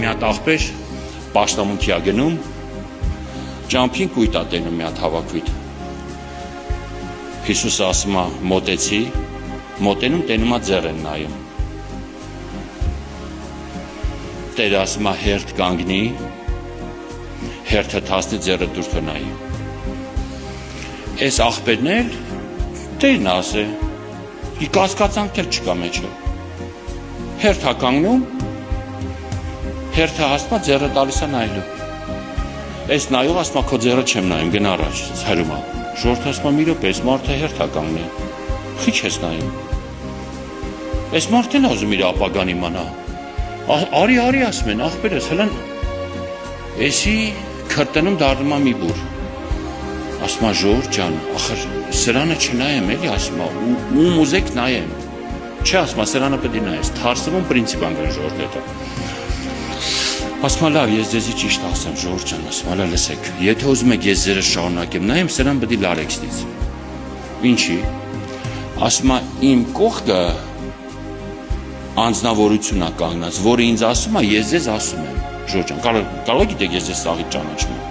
մի հատ աղբեր պաշտամունքի ա գնում, ճամփին կույտ ա տենում մի հատ հավաքույթ։ Հիսուսը ասում ա մոտեցի, մոտենում տենում ա ձեռ են նայում։ Տերը ասում ա հերթ կանգնի, հերթը թասնի ձեռը դուրս կնայի։ Այս աղբերն էլ Տերն ասե, ի կասկածանք էլ չկա մեջը։ Հերթ ա կանգնում, հերթը հասնում ա ձեռը տալիս ա նայելու։ Այս նայող ասում ա քո ձեռը չեմ նայում, գնա առաջ, ցայրում ա։ Ժողովուրդը ասում ա մի րոպե, այս մարդը հերթ ա կանգնի։ Խի չես նայում։ Այս մարդն ուզում իր ապագան իմանա։ Արի ասում են, աղբերս հլան էսի քրտնում դառնում ա մի բուր։ Ասում ա ժողովուրդ ջան, ախր սրանը չնայեմ էլի, ասում ա ում ուզեք նայեմ։ Չէ, ասում ա սրանը պետք է նայես, թարսվում պրինցիպ անգան ժողովուրդ հետո։ Ասում ա լավ, ես ձեզի ճիշտ ասեմ, ժողովուրդ ջան, ասում ա լսեք, եթե ուզում եք ես ձեզ շարունակեմ նայեմ, սրան պետք է լարեք ստից։ Ինչի։ Ասում ա իմ կողքը անձնավորություն ա կանգնած, որը ինձ ասում ա, ես ձեզ ասում եմ, ժողովուրդ ջան, կարող գիտեք ես ձեզ սաղից ճանաչում եմ։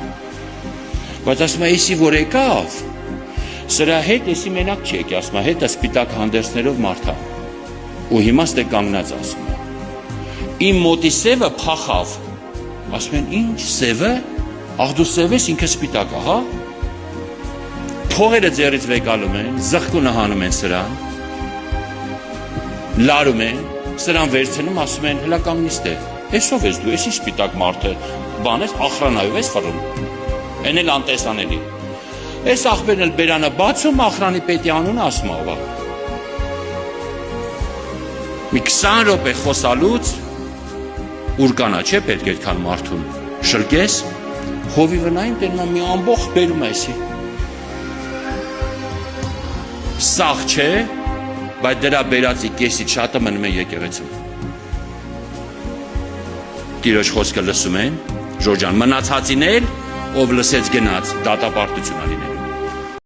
Բայց ասում ա, էսի որ եկավ, սրա հետ էսի մենակ չի եկի, ասում ա, հետը սպիտակ հանդերձներով մարդ ա։ Ու հիմա ստե կանգնած ասում ա։ Իմ մոտի սևը փախավ։ Ասում են, ինչ սևը, աղ դու սև ես, ինքը սպիտակ ա, հա։ Փողերը ձեռից վեկալում են, զղկունը հանում են սրան, լարում են, սրան վերցնում, ասում են, հլա կանգնիստ է, էսով ես դու, էսի սպիտակ մարդը, բան ես, ախրանայով ես խռում, են էլ անտեսանելի, ես աղբերն էլ բերանը բացում, ախրանի պետի անունը ասում աղվա, մի 20 րոպե խոսալուց, ուրկանա չէ պետք այդքան մարդուն, շրկես, հովի վնայում տերնա մի ամբողջ բերում այսի, սաղ չէ, բայց դրա բերածի կեսից շատը մնում է եկեղեցում։ Տիրոջ խոսքը լսում են, ժողովուրդ ջան, մնացածին էլ, ով լսեց գնաց, դատապարտություն ա լինել։